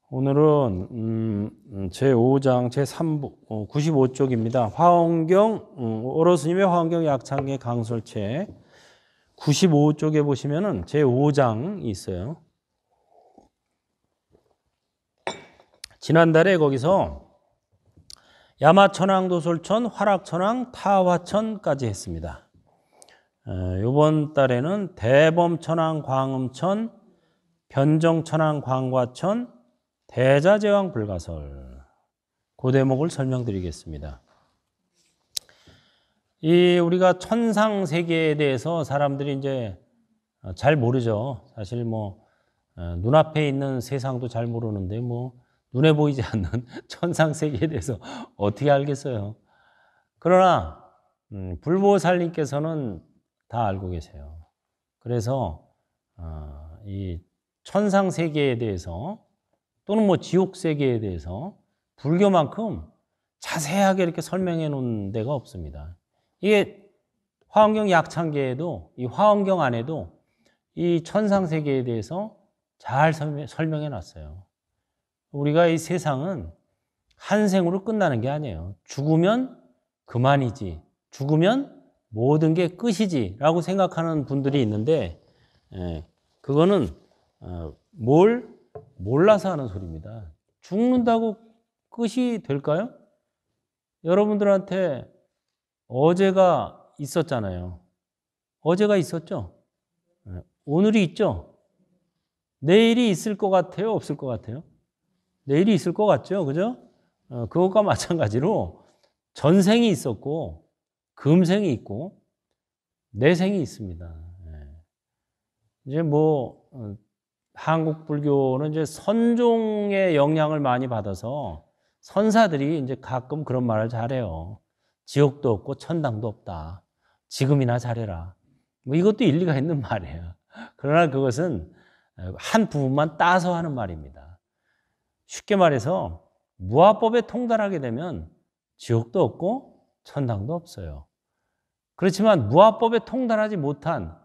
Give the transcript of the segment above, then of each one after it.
오늘은 제5장 제3부 95쪽입니다. 화엄경 오로스님의 화엄경 약창의 강설책 95쪽에 보시면은 제5장이 있어요. 지난달에 거기서 야마천왕, 도솔천, 화락천왕, 타화천까지 했습니다. 이번 달에는 대범천왕, 광음천, 변정천왕, 광과천, 대자제왕 불가설 그 대목을 설명드리겠습니다. 우리가 천상 세계에 대해서 사람들이 이제 잘 모르죠. 사실 눈앞에 있는 세상도 잘 모르는데 눈에 보이지 않는 천상 세계에 대해서 어떻게 알겠어요. 그러나 불보살님께서는 다 알고 계세요. 그래서 이 천상 세계에 대해서 또는 지옥 세계에 대해서 불교만큼 자세하게 이렇게 설명해 놓은 데가 없습니다. 이게 화엄경 약창계에도 이 화엄경 안에도 이 천상 세계에 대해서 잘 설명해 놨어요. 우리가 이 세상은 한 생으로 끝나는 게 아니에요. 죽으면 그만이지. 죽으면 모든 게 끝이지라고 생각하는 분들이 있는데 그거는 뭘 몰라서 하는 소리입니다. 죽는다고 끝이 될까요? 여러분들한테 어제가 있었잖아요. 어제가 있었죠? 오늘이 있죠? 내일이 있을 것 같아요? 없을 것 같아요? 내일이 있을 것 같죠? 그죠? 그것과 마찬가지로 전생이 있었고 금생이 있고 내생이 있습니다. 이제 한국 불교는 이제 선종의 영향을 많이 받아서 선사들이 이제 가끔 그런 말을 잘해요. 지옥도 없고 천당도 없다. 지금이나 잘해라. 이것도 일리가 있는 말이에요. 그러나 그것은 한 부분만 따서 하는 말입니다. 쉽게 말해서 무아법에 통달하게 되면 지옥도 없고 천당도 없어요. 그렇지만 무아법에 통달하지 못한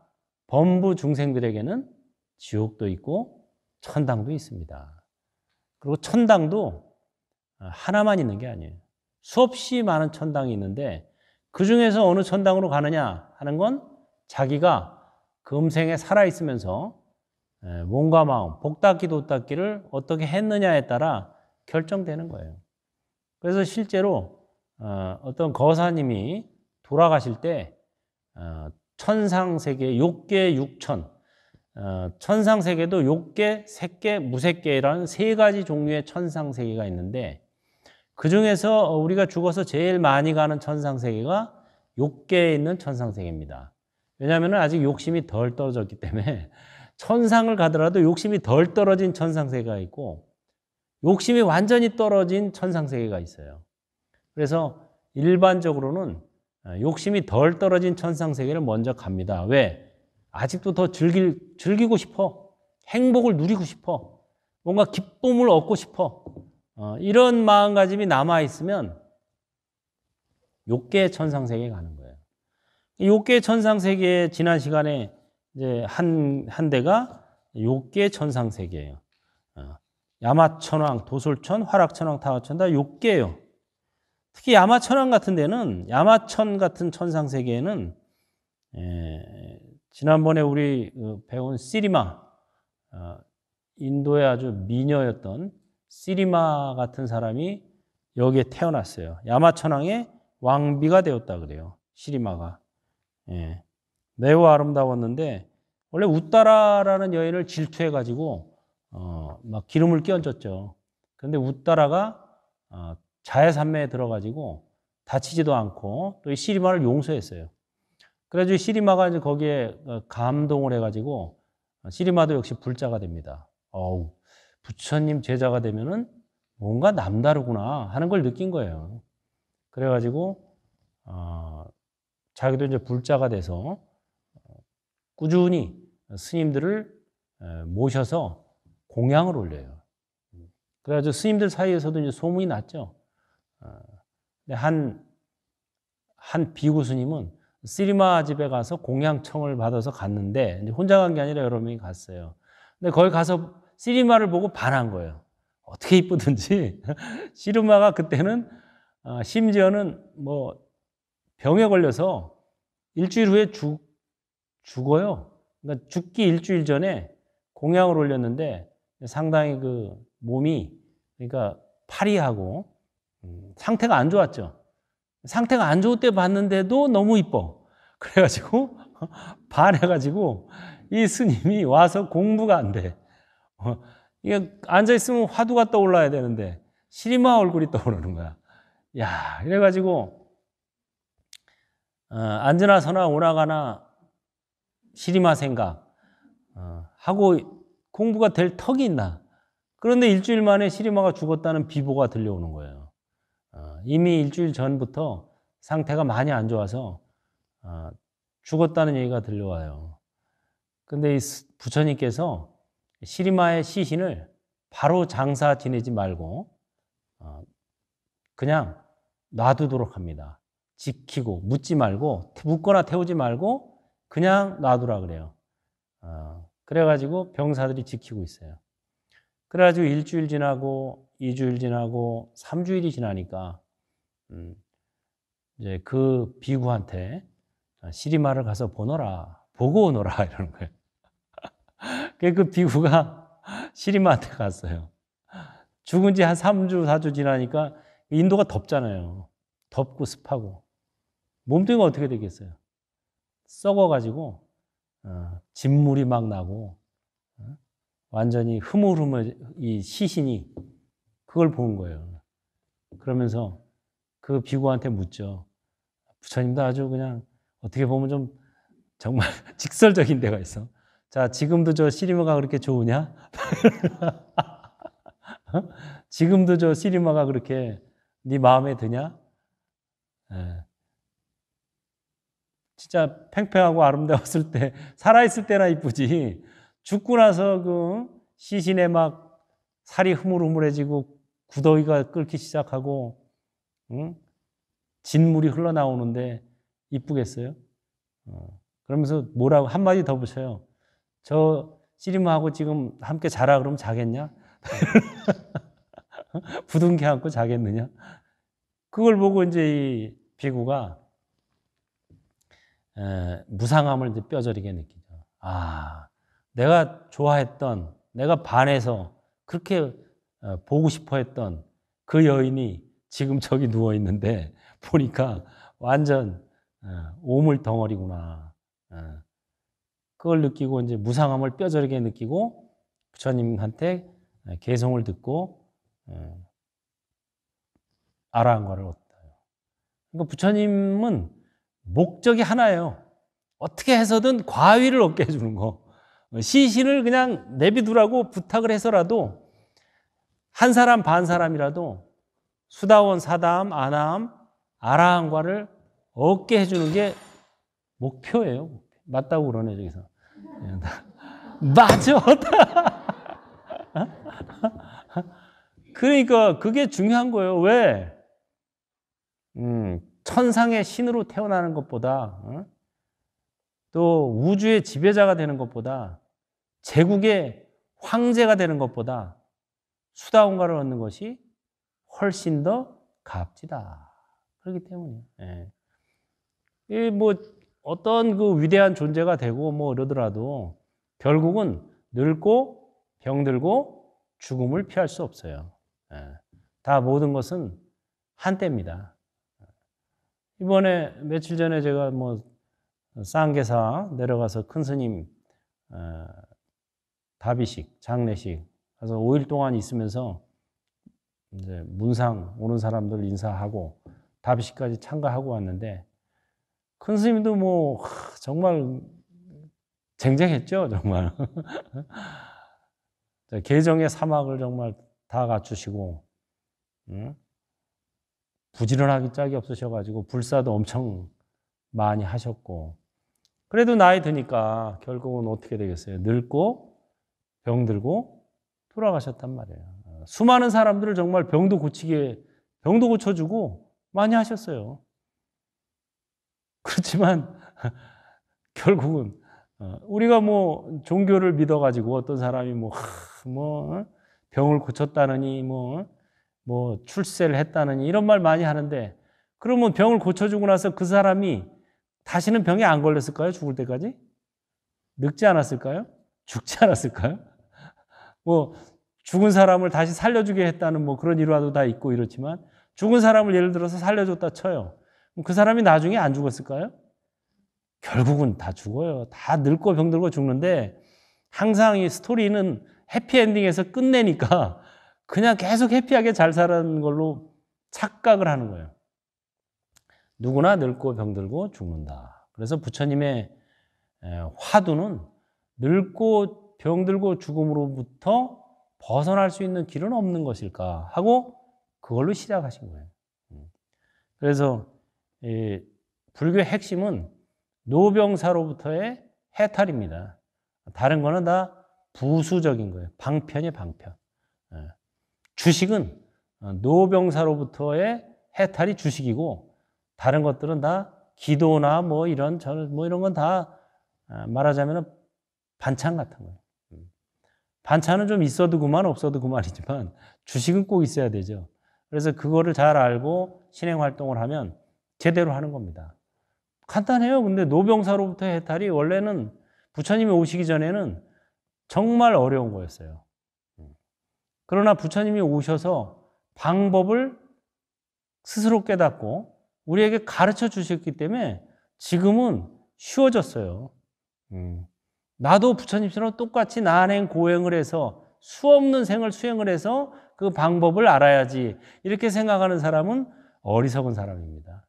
범부 중생들에게는 지옥도 있고 천당도 있습니다. 그리고 천당도 하나만 있는 게 아니에요. 수없이 많은 천당이 있는데 그 중에서 어느 천당으로 가느냐 하는 건 자기가 금생에 살아있으면서 몸과 마음, 복닦기 도닦기를 어떻게 했느냐에 따라 결정되는 거예요. 그래서 실제로 어떤 거사님이 돌아가실 때 천상세계 욕계 육천, 천상세계도 욕계, 색계, 무색계라는 세 가지 종류의 천상세계가 있는데 그 중에서 우리가 죽어서 제일 많이 가는 천상세계가 욕계에 있는 천상세계입니다. 왜냐하면 아직 욕심이 덜 떨어졌기 때문에 천상을 가더라도 욕심이 덜 떨어진 천상세계가 있고 욕심이 완전히 떨어진 천상세계가 있어요. 그래서 일반적으로는 욕심이 덜 떨어진 천상세계를 먼저 갑니다. 왜? 아직도 더 즐기고 싶어. 행복을 누리고 싶어. 뭔가 기쁨을 얻고 싶어. 이런 마음가짐이 남아있으면 욕계 천상세계에 가는 거예요. 욕계 천상세계에 지난 시간에 이제 한 대가 욕계 천상세계예요. 야마천왕, 도솔천, 화락천왕, 타화천 다 욕계예요. 특히 야마천왕 같은 데는 야마천 같은 천상세계에는 지난번에 우리 배운 시리마, 인도의 아주 미녀였던 시리마 같은 사람이 여기에 태어났어요. 야마천왕의 왕비가 되었다 그래요. 시리마가. 매우 아름다웠는데 원래 우따라라는 여인을 질투해가지고 막 기름을 끼얹었죠. 그런데 우따라가 자해산매에 들어가지고 다치지도 않고 또 이 시리마를 용서했어요. 그래가지고 시리마가 이제 거기에 감동을 해가지고 시리마도 역시 불자가 됩니다. 부처님 제자가 되면은 뭔가 남다르구나 하는 걸 느낀 거예요. 그래가지고 자기도 이제 불자가 돼서 꾸준히 스님들을 모셔서 공양을 올려요. 그래가지고 스님들 사이에서도 이제 소문이 났죠. 한 비구 스님은 시리마 집에 가서 공양청을 받아서 갔는데 혼자 간 게 아니라 여러 명이 갔어요. 근데 거기 가서 시리마를 보고 반한 거예요. 어떻게 이쁘든지 시르마가 그때는 심지어는 뭐 병에 걸려서 일주일 후에 죽어요. 그러니까 죽기 일주일 전에 공약을 올렸는데 상당히 그 몸이 그러니까 파리하고 상태가 안 좋았죠. 상태가 안 좋을 때 봤는데도 너무 이뻐. 그래가지고 반해가지고 이 스님이 와서 공부가 안 돼. 이게 앉아있으면 화두가 떠올라야 되는데 시리마 얼굴이 떠오르는 거야. 야, 이래가지고 앉으나 서나 오나가나 시리마 생각 하고 공부가 될 턱이 있나. 그런데 일주일 만에 시리마가 죽었다는 비보가 들려오는 거예요. 이미 일주일 전부터 상태가 많이 안 좋아서 죽었다는 얘기가 들려와요. 근데 이 부처님께서 시리마의 시신을 바로 장사 지내지 말고 그냥 놔두도록 합니다. 지키고 묻지 말고 묻거나 태우지 말고 그냥 놔두라 그래요. 그래가지고 병사들이 지키고 있어요. 그래가지고 일주일 지나고 2주일 지나고 3주일이 지나니까 이제 그 비구한테 시리마를 가서 보고 오너라 이러는 거예요. 그 비구가 시리마한테 갔어요. 죽은 지 한 3주, 4주 지나니까 인도가 덥잖아요. 덥고 습하고. 몸뚱이가 어떻게 되겠어요? 썩어가지고 진물이 막 나고 완전히 흐물흐물 이 시신이 그걸 본 거예요. 그러면서 그 비구한테 묻죠. 부처님도 아주 그냥 어떻게 보면 좀 정말 직설적인 데가 있어. 자, 지금도 저 시리마가 그렇게 좋으냐? 지금도 저 시리마가 그렇게 네 마음에 드냐? 예. 진짜 팽팽하고 아름다웠을 때, 살아있을 때나 이쁘지. 죽고 나서 그 시신에 막 살이 흐물흐물해지고 구더기가 끓기 시작하고, 응? 진물이 흘러나오는데 이쁘겠어요? 그러면서 뭐라고 한마디 더 붙여요. 저 씨름하고 지금 함께 자라 그러면 자겠냐? 부둥켜 안고 자겠느냐? 그걸 보고 이제 이 비구가 무상함을 이제 뼈저리게 느끼죠. 아, 내가 좋아했던, 내가 반해서 그렇게 보고 싶어 했던 그 여인이 지금 저기 누워 있는데 보니까 완전 오물 덩어리구나. 그걸 느끼고 이제 무상함을 뼈저리게 느끼고 부처님한테 개송을 듣고 아라한과를 얻어요. 그러니까 부처님은 목적이 하나예요. 어떻게 해서든 과위를 얻게 해주는 거. 시신을 그냥 내비두라고 부탁을 해서라도 한 사람 반 사람이라도 수다원, 사다함, 아나함, 아라한과를 얻게 해주는 게 목표예요. 맞다고 그러네 저기서. 맞아. 그러니까 그게 중요한 거예요. 왜? 천상의 신으로 태어나는 것보다 또 우주의 지배자가 되는 것보다 제국의 황제가 되는 것보다 수다원가를 얻는 것이 훨씬 더 값지다. 그렇기 때문이에요. 예. 뭐 어떤 그 위대한 존재가 되고 뭐 이러더라도 결국은 늙고 병들고 죽음을 피할 수 없어요. 다 모든 것은 한때입니다. 이번에 며칠 전에 제가 뭐 쌍계사 내려가서 큰 스님 다비식, 장례식 가서 5일 동안 있으면서 이제 문상 오는 사람들 인사하고 다비식까지 참가하고 왔는데 큰 스님도 뭐 정말 쟁쟁했죠, 정말. 계정의 사막을 정말 다 갖추시고 부지런하기 짝이 없으셔가지고 불사도 엄청 많이 하셨고 그래도 나이 드니까 결국은 어떻게 되겠어요? 늙고 병들고 돌아가셨단 말이에요. 수많은 사람들을 정말 병도 고쳐주고 많이 하셨어요. 그렇지만 결국은 우리가 뭐 종교를 믿어가지고 어떤 사람이 뭐 병을 고쳤다느니 뭐 출세를 했다느니 이런 말 많이 하는데 그러면 병을 고쳐주고 나서 그 사람이 다시는 병에 안 걸렸을까요? 죽을 때까지? 늙지 않았을까요? 죽지 않았을까요? 뭐 죽은 사람을 다시 살려주게 했다는 뭐 그런 일화도 다 있고 이렇지만 죽은 사람을 예를 들어서 살려줬다 쳐요. 그 사람이 나중에 안 죽었을까요? 결국은 다 죽어요. 다 늙고 병들고 죽는데 항상 이 스토리는 해피엔딩에서 끝내니까 그냥 계속 해피하게 잘 살아는 걸로 착각을 하는 거예요. 누구나 늙고 병들고 죽는다. 그래서 부처님의 화두는 늙고 병들고 죽음으로부터 벗어날 수 있는 길은 없는 것일까 하고 그걸로 시작하신 거예요. 그래서 불교의 핵심은 노병사로부터의 해탈입니다. 다른 거는 다 부수적인 거예요. 방편이에요, 방편. 주식은 노병사로부터의 해탈이 주식이고 다른 것들은 다 기도나 뭐 이런 건 다 말하자면 반찬 같은 거예요. 반찬은 좀 있어도 그만 없어도 그만이지만 주식은 꼭 있어야 되죠. 그래서 그거를 잘 알고 신행 활동을 하면 제대로 하는 겁니다. 간단해요. 근데 노병사로부터 해탈이 원래는 부처님이 오시기 전에는 정말 어려운 거였어요. 그러나 부처님이 오셔서 방법을 스스로 깨닫고 우리에게 가르쳐 주셨기 때문에 지금은 쉬워졌어요. 나도 부처님처럼 똑같이 난행 고행을 해서 수없는 생을 수행을 해서 그 방법을 알아야지 이렇게 생각하는 사람은 어리석은 사람입니다.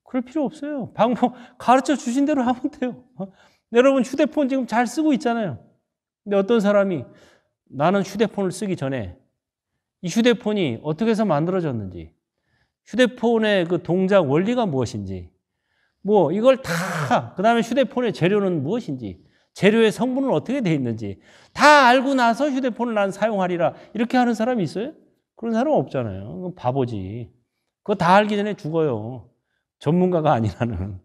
그럴 필요 없어요. 방법 가르쳐 주신 대로 하면 돼요. 여러분 휴대폰 지금 잘 쓰고 있잖아요. 근데 어떤 사람이 나는 휴대폰을 쓰기 전에 이 휴대폰이 어떻게 해서 만들어졌는지 휴대폰의 그 동작 원리가 무엇인지 뭐 이걸 다 그다음에 휴대폰의 재료는 무엇인지 재료의 성분은 어떻게 돼 있는지 다 알고 나서 휴대폰을 난 사용하리라 이렇게 하는 사람이 있어요? 그런 사람 없잖아요. 그건 바보지. 그거 다 알기 전에 죽어요. 전문가가 아니라는.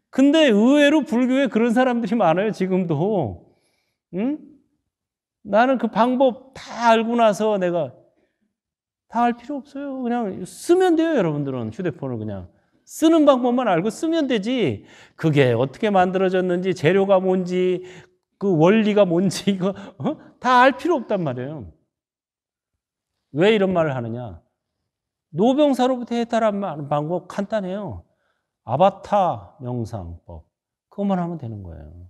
근데 의외로 불교에 그런 사람들이 많아요. 지금도. 응? 나는 그 방법 다 알고 나서 내가 다 알 필요 없어요. 그냥 쓰면 돼요. 여러분들은 휴대폰을 그냥. 쓰는 방법만 알고 쓰면 되지. 그게 어떻게 만들어졌는지, 재료가 뭔지, 그 원리가 뭔지 이거 다 알 필요 없단 말이에요. 왜 이런 말을 하느냐? 노병사로부터 해탈하는 방법 간단해요. 아바타 명상법. 그것만 하면 되는 거예요.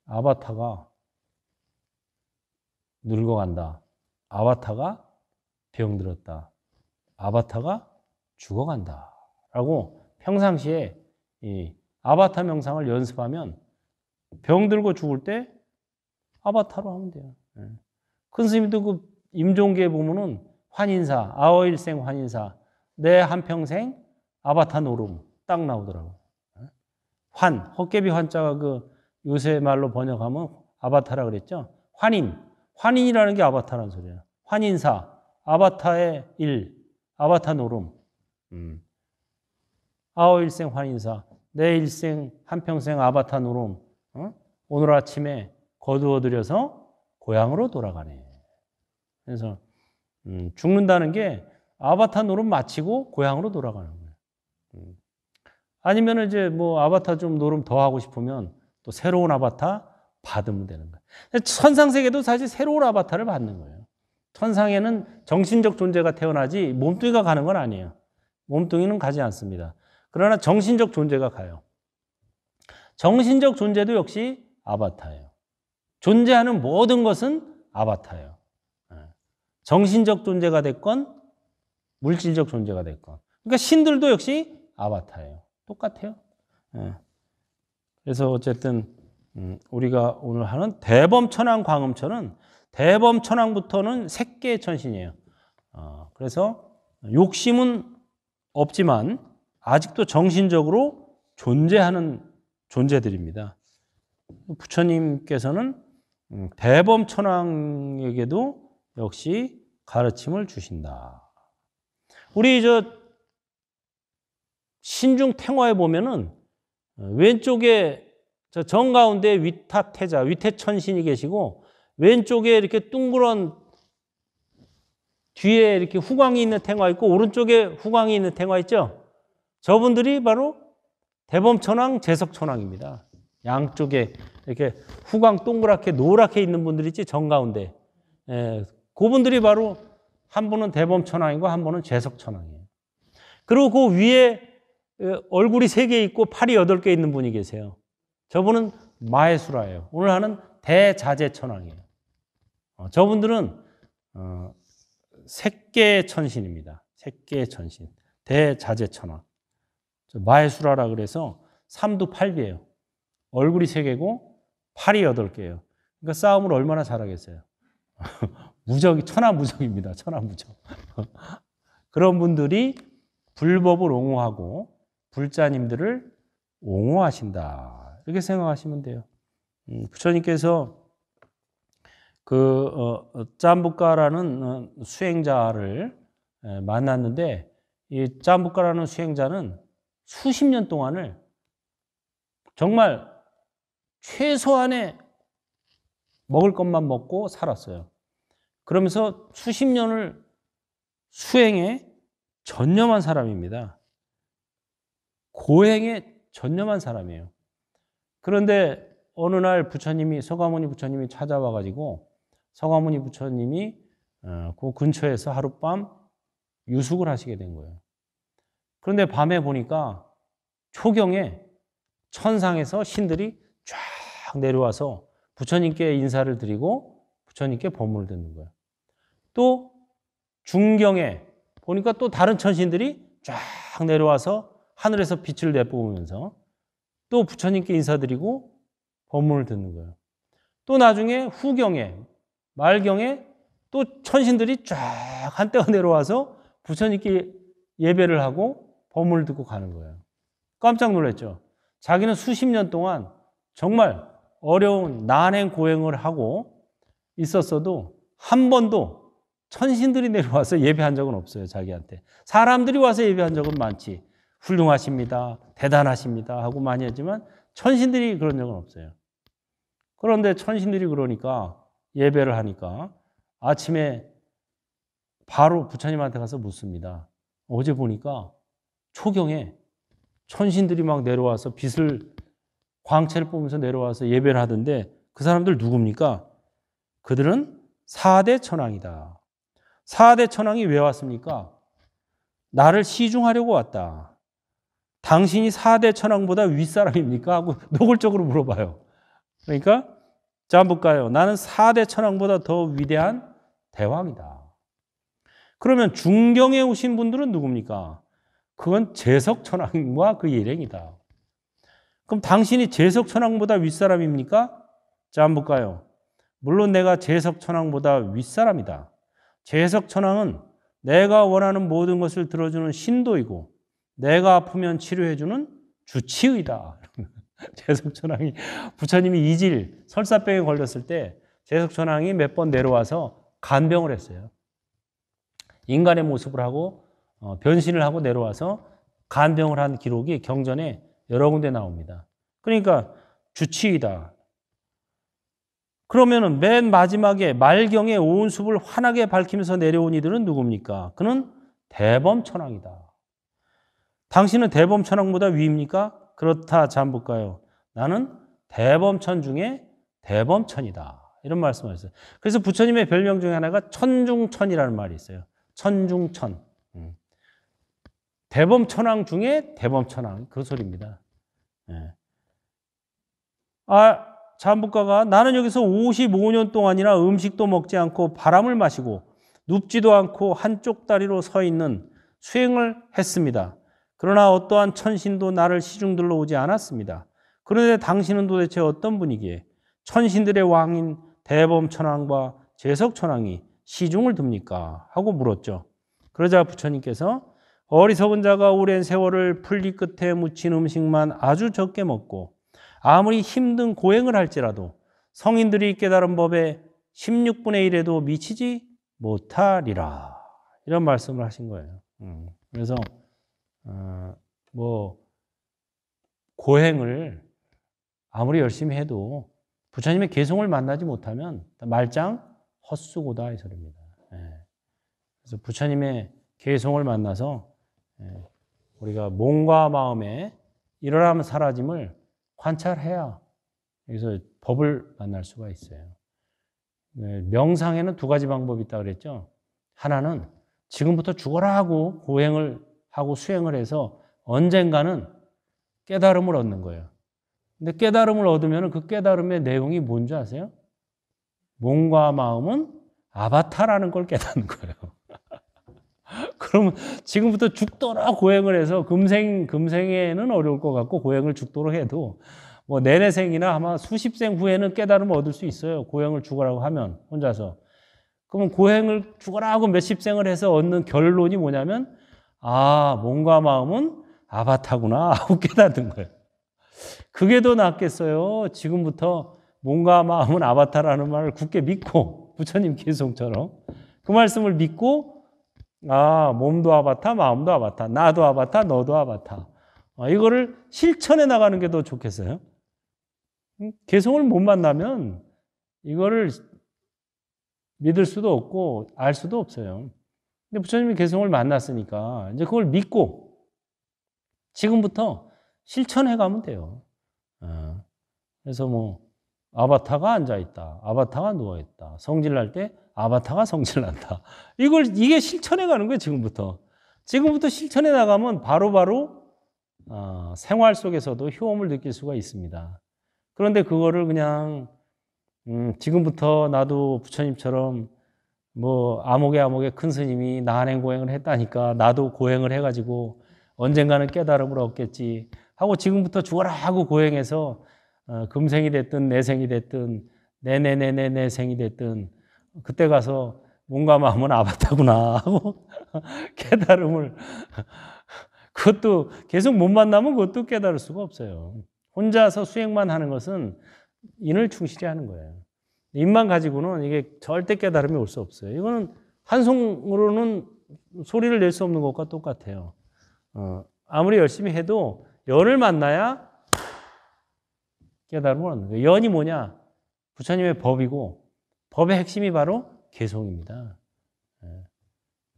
아바타가 늙어간다. 아바타가 병들었다. 아바타가 죽어간다. 라고 평상시에 이 아바타 명상을 연습하면 병들고 죽을 때 아바타로 하면 돼요. 큰 스님도 그 임종계에 보면은 환인사, 아어일생 환인사, 내 한평생 아바타 노름 딱 나오더라고. 헛개비 환자가 그 요새 말로 번역하면 아바타라 그랬죠. 환인이라는 게 아바타라는 소리예요. 환인사, 아바타의 일, 아바타 노름. 아어일생 환인사, 내 일생 한평생 아바타 노름. 오늘 아침에 거두어들여서 고향으로 돌아가네. 그래서 죽는다는 게 아바타 노름 마치고 고향으로 돌아가는 거예요. 아니면 이제 뭐 아바타 좀 노름 더 하고 싶으면 또 새로운 아바타 받으면 되는 거예요. 천상세계도 사실 새로운 아바타를 받는 거예요. 천상에는 정신적 존재가 태어나지 몸뚱이가 가는 건 아니에요. 몸뚱이는 가지 않습니다. 그러나 정신적 존재가 가요. 정신적 존재도 역시 아바타예요. 존재하는 모든 것은 아바타예요. 정신적 존재가 됐건 물질적 존재가 됐건. 그러니까 신들도 역시 아바타예요. 똑같아요. 그래서 어쨌든 우리가 오늘 하는 대범천왕 광음천은 대범천왕부터는 색계의 천신이에요. 그래서 욕심은 없지만 아직도 정신적으로 존재하는 존재들입니다. 부처님께서는 대범천왕에게도 역시 가르침을 주신다. 우리 신중 탱화에 보면은 왼쪽에 저 정가운데 위타태자, 위태천신이 계시고 왼쪽에 이렇게 둥그런 뒤에 이렇게 후광이 있는 탱화 있고 오른쪽에 후광이 있는 탱화 있죠? 저분들이 바로 대범천왕, 재석천왕입니다. 양쪽에 이렇게 후광 동그랗게 노랗게 있는 분들 있지, 정가운데. 예, 그분들이 바로 한 분은 대범천왕이고 한 분은 재석천왕이에요. 그리고 그 위에 얼굴이 3개 있고 팔이 8개 있는 분이 계세요. 저분은 마해수라예요. 오늘 하는 대자재천왕이에요. 저분들은 색계의 천신입니다. 색계의 천신. 대자재천왕. 마해수라라 그래서 삼두팔비예요. 얼굴이 3개고 팔이 8개예요. 그러니까 싸움을 얼마나 잘하겠어요. 무적이 천하무적입니다. 천하무적. 그런 분들이 불법을 옹호하고 불자님들을 옹호하신다. 이렇게 생각하시면 돼요. 부처님께서 짬부가라는 수행자를 만났는데 이 짬부가라는 수행자는 수십 년 동안을 정말 최소한의 먹을 것만 먹고 살았어요. 그러면서 수십 년을 수행에 전념한 사람입니다. 고행에 전념한 사람이에요. 그런데 어느 날 부처님이, 서가모니 부처님이 찾아와가지고 서가모니 부처님이 그 근처에서 하룻밤 유숙을 하시게 된 거예요. 그런데 밤에 보니까 초경에 천상에서 신들이 쫙 내려와서 부처님께 인사를 드리고 부처님께 법문을 듣는 거예요. 또 중경에 보니까 또 다른 천신들이 쫙 내려와서 하늘에서 빛을 내뿜으면서 또 부처님께 인사드리고 법문을 듣는 거예요. 또 나중에 후경에, 말경에 또 천신들이 쫙 한때가 내려와서 부처님께 예배를 하고 법문을 듣고 가는 거예요. 깜짝 놀랐죠. 자기는 수십 년 동안 정말 어려운 난행 고행을 하고 있었어도 한 번도 천신들이 내려와서 예배한 적은 없어요. 자기한테. 사람들이 와서 예배한 적은 많지. 훌륭하십니다. 대단하십니다. 하고 많이 했지만 천신들이 그런 적은 없어요. 그런데 천신들이 그러니까 예배를 하니까 아침에 바로 부처님한테 가서 묻습니다. 어제 보니까 초경에 천신들이 막 내려와서 빛을, 광채를 뿜으면서 내려와서 예배를 하던데 그 사람들 누굽니까? 그들은 4대 천왕이다. 4대 천왕이 왜 왔습니까? 나를 시중하려고 왔다. 당신이 4대 천왕보다 윗사람입니까? 하고 노골적으로 물어봐요. 그러니까 자 볼까요? 나는 4대 천왕보다 더 위대한 대왕이다. 그러면 중경에 오신 분들은 누굽니까? 그건 재석천왕과 그 일행이다. 그럼 당신이 재석천왕보다 윗사람입니까? 자, 한번 볼까요? 물론 내가 재석천왕보다 윗사람이다. 재석천왕은 내가 원하는 모든 것을 들어주는 신도이고 내가 아프면 치료해주는 주치의다. 재석천왕이, 부처님이 이질, 설사병에 걸렸을 때 재석천왕이 몇 번 내려와서 간병을 했어요. 인간의 모습을 하고 변신을 하고 내려와서 간병을 한 기록이 경전에 여러 군데 나옵니다. 그러니까 주치의다. 그러면은 맨 마지막에 말경에 온 숲을 환하게 밝히면서 내려온 이들은 누굽니까? 그는 대범천왕이다. 당신은 대범천왕보다 위입니까? 그렇다. 자, 한번 볼까요? 나는 대범천 중에 대범천이다. 이런 말씀을 했어요. 그래서 부처님의 별명 중에 하나가 천중천이라는 말이 있어요. 천중천. 대범천왕 중에 대범천왕. 그 소리입니다. 예. 잠부가가 나는 여기서 55년 동안이나 음식도 먹지 않고 바람을 마시고 눕지도 않고 한쪽 다리로 서 있는 수행을 했습니다. 그러나 어떠한 천신도 나를 시중들러 오지 않았습니다. 그런데 당신은 도대체 어떤 분이기에 천신들의 왕인 대범천왕과 재석천왕이 시중을 듭니까? 하고 물었죠. 그러자 부처님께서 어리석은 자가 오랜 세월을 풀리 끝에 묻힌 음식만 아주 적게 먹고 아무리 힘든 고행을 할지라도 성인들이 깨달은 법에 16분의 1에도 미치지 못하리라. 이런 말씀을 하신 거예요. 그래서 고행을 아무리 열심히 해도 부처님의 개송을 만나지 못하면 말짱 헛수고다 이 소리입니다. 그래서 부처님의 개송을 만나서 우리가 몸과 마음의 일어나면 사라짐을 관찰해야 여기서 법을 만날 수가 있어요. 명상에는 두 가지 방법이 있다고 그랬죠. 하나는 지금부터 죽어라 하고 고행을 하고 수행을 해서 언젠가는 깨달음을 얻는 거예요. 근데 깨달음을 얻으면 그 깨달음의 내용이 뭔지 아세요? 몸과 마음은 아바타라는 걸 깨닫는 거예요. 그러면 지금부터 죽도록 고행을 해서 금생에는 어려울 것 같고 고행을 죽도록 해도 뭐 내내생이나 아마 수십 생 후에는 깨달음을 얻을 수 있어요. 고행을 죽으라고 하면 혼자서. 그러면 고행을 죽어라 하고 몇십 생을 해서 얻는 결론이 뭐냐면 아, 몸과 마음은 아바타구나 하고 깨닫는 거예요. 그게 더 낫겠어요. 지금부터 몸과 마음은 아바타라는 말을 굳게 믿고 부처님 개송처럼 그 말씀을 믿고 아, 몸도 아바타, 마음도 아바타, 나도 아바타, 너도 아바타. 이거를 실천해 나가는 게 더 좋겠어요. 개송을 못 만나면 이거를 믿을 수도 없고 알 수도 없어요. 근데 부처님이 개송을 만났으니까 이제 그걸 믿고 지금부터 실천해 가면 돼요. 그래서 뭐 아바타가 앉아 있다, 아바타가 누워 있다, 성질날 때 아바타가 성질난다. 이게 실천해 가는 거예요. 지금부터 실천해 나가면 바로바로 생활 속에서도 효험을 느낄 수가 있습니다. 그런데 그거를 그냥 지금부터 나도 부처님처럼 뭐 암흑의 큰 스님이 나한행 고행을 했다니까 나도 고행을 해가지고 언젠가는 깨달음을 얻겠지 하고 지금부터 죽어라 하고 고행해서 금생이 됐든 내생이 됐든 내생이 됐든 그때 가서 몸과 마음은 아바타구나 하고 깨달음을 그것도 계속 못 만나면 그것도 깨달을 수가 없어요. 혼자서 수행만 하는 것은 인을 충실히 하는 거예요. 입만 가지고는 이게 절대 깨달음이 올 수 없어요. 이거는 한송으로는 소리를 낼 수 없는 것과 똑같아요. 아무리 열심히 해도 연을 만나야 깨달음을 얻는 거예요. 연이 뭐냐? 부처님의 법이고 법의 핵심이 바로 개송입니다.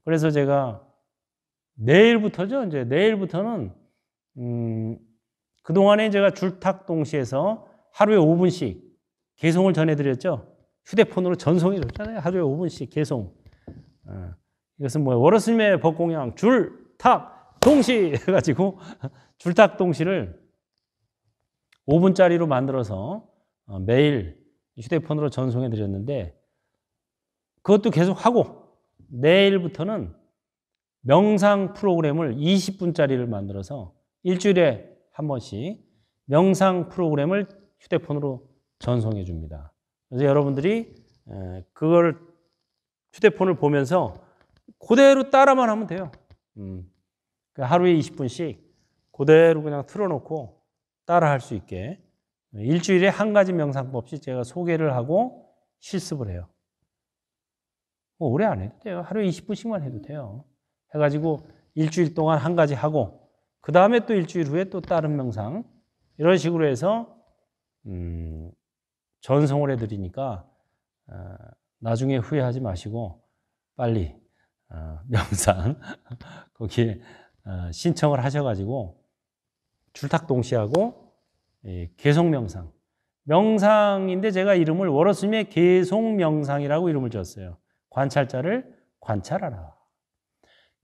그래서 제가 내일부터는 그동안에 제가 줄탁동시에서 하루에 5분씩 개송을 전해드렸죠. 휴대폰으로 전송해 줬잖아요. 하루에 5분씩 개송. 이것은 뭐예요? 월어스님의 법공양 줄탁동시 해가지고 줄탁동시를 5분짜리로 만들어서 매일 휴대폰으로 전송해 드렸는데 그것도 계속 하고 내일부터는 명상 프로그램을 20분짜리를 만들어서 일주일에 한 번씩 명상 프로그램을 휴대폰으로 전송해 줍니다. 그래서 여러분들이 그걸 휴대폰을 보면서 그대로 따라만 하면 돼요. 하루에 20분씩 그대로 그냥 틀어놓고 따라 할 수 있게 일주일에 한 가지 명상법씩 제가 소개를 하고 실습을 해요. 뭐 오래 안 해도 돼요. 하루에 20분씩만 해도 돼요. 해가지고 일주일 동안 한 가지 하고 그 다음에 또 일주일 후에 또 다른 명상 이런 식으로 해서 전송을 해드리니까 나중에 후회하지 마시고 빨리 명상 거기에 신청을 하셔가지고 줄탁동시하고 개송명상 명상인데 제가 이름을 월어스님의 개송명상이라고 이름을 지었어요. 관찰자를 관찰하라.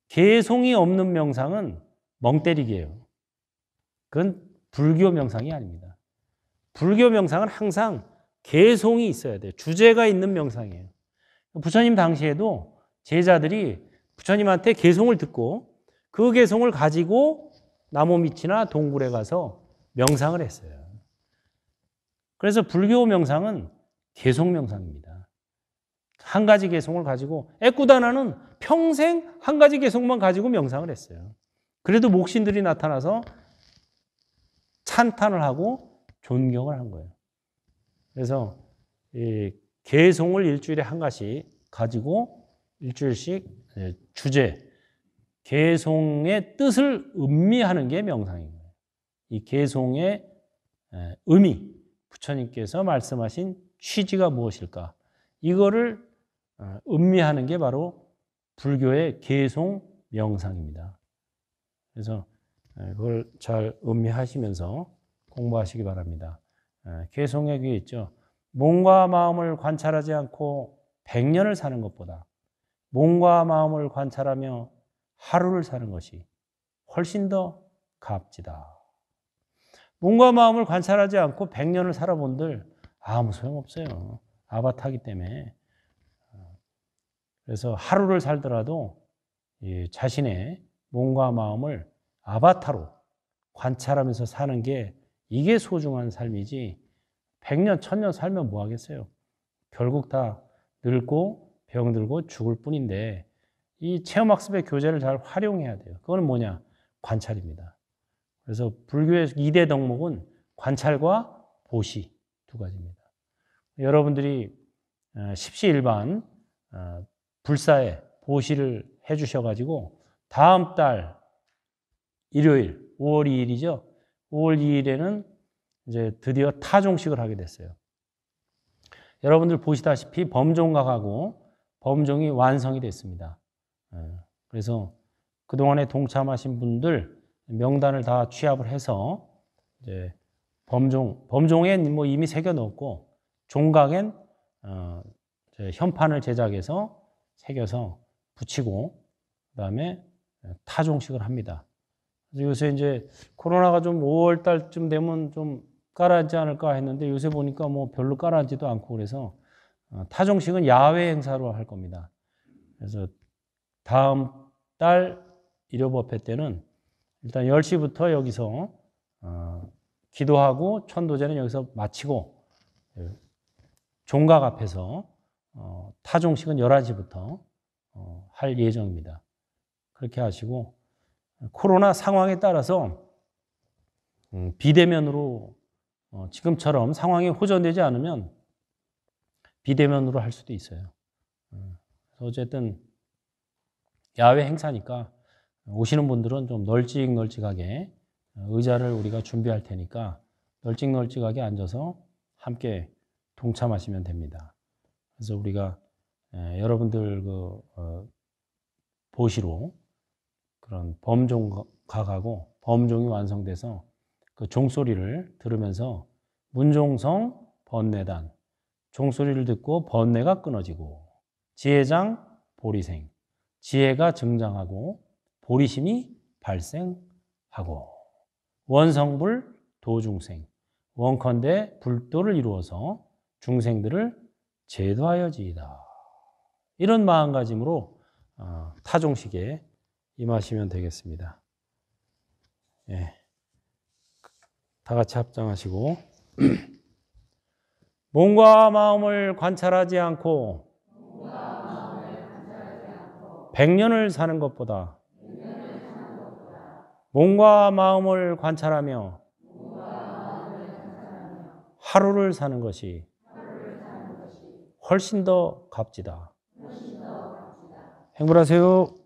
개송이 없는 명상은 멍때리기예요. 그건 불교 명상이 아닙니다. 불교 명상은 항상 개송이 있어야 돼요. 주제가 있는 명상이에요. 부처님 당시에도 제자들이 부처님한테 개송을 듣고 그 개송을 가지고 나무 밑이나 동굴에 가서 명상을 했어요. 그래서 불교 명상은 개송 명상입니다. 한 가지 개송을 가지고 애꾸다나는 평생 한 가지 개송만 가지고 명상을 했어요. 그래도 목신들이 나타나서 찬탄을 하고 존경을 한 거예요. 그래서 이 개송을 일주일에 한 가지 가지고 일주일씩 주제, 개송의 뜻을 음미하는 게 명상인 거예요. 이 개송의 의미, 부처님께서 말씀하신 취지가 무엇일까? 이거를 음미하는 게 바로 불교의 개송 명상입니다. 그래서 그걸 잘 음미하시면서 공부하시기 바랍니다. 개송의 귀에 있죠. 몸과 마음을 관찰하지 않고 100년을 사는 것보다 몸과 마음을 관찰하며 하루를 사는 것이 훨씬 더 값지다. 몸과 마음을 관찰하지 않고 100년을 살아본들 아무 소용없어요. 아바타기 때문에. 그래서 하루를 살더라도 자신의 몸과 마음을 아바타로 관찰하면서 사는 게 이게 소중한 삶이지 100년, 1000년 살면 뭐 하겠어요? 결국 다 늙고 병들고 죽을 뿐인데 이 체험학습의 교재를 잘 활용해야 돼요. 그거는 뭐냐? 관찰입니다. 그래서 불교의 2대 덕목은 관찰과 보시 두 가지입니다. 여러분들이 십시일반 불사에 보시를 해 주셔가지고 다음 달 일요일 5월 2일이죠. 5월 2일에는 이제 드디어 타종식을 하게 됐어요. 여러분들 보시다시피 범종각하고 범종이 완성이 됐습니다. 그래서 그동안에 동참하신 분들 명단을 다 취합을 해서 이제 범종엔 뭐 이미 새겨 넣었고 종각엔 현판을 제작해서 새겨서 붙이고 그다음에 타종식을 합니다. 그래서 요새 이제 코로나가 좀 5월 달쯤 되면 좀 가라앉지 않을까 했는데 요새 보니까 뭐 별로 가라앉지도 않고 그래서 타종식은 야외 행사로 할 겁니다. 그래서 다음 달 일요법회 때는 일단 10시부터 여기서 기도하고 천도제는 여기서 마치고 종각 앞에서 타종식은 11시부터 할 예정입니다. 그렇게 하시고 코로나 상황에 따라서 비대면으로 지금처럼 상황이 호전되지 않으면 비대면으로 할 수도 있어요. 어쨌든 야외 행사니까 오시는 분들은 좀 널찍널찍하게 의자를 우리가 준비할 테니까 널찍널찍하게 앉아서 함께 동참하시면 됩니다. 그래서 우리가 여러분들 보시로 그런 범종각하고 범종이 완성돼서 그 종소리를 들으면서 문종성 번뇌단 종소리를 듣고 번뇌가 끊어지고 지혜장 보리생 지혜가 증장하고 보리심이 발생하고 원성불 도중생 원컨대 불도를 이루어서 중생들을 제도하여지이다. 이런 마음가짐으로 타종식에 임하시면 되겠습니다. 예. 다 같이 합장하시고 몸과 마음을 관찰하지 않고 100년을 사는 것보다 몸과 마음을 관찰하며 하루를 사는 것이 훨씬 더 값지다. 행복하세요.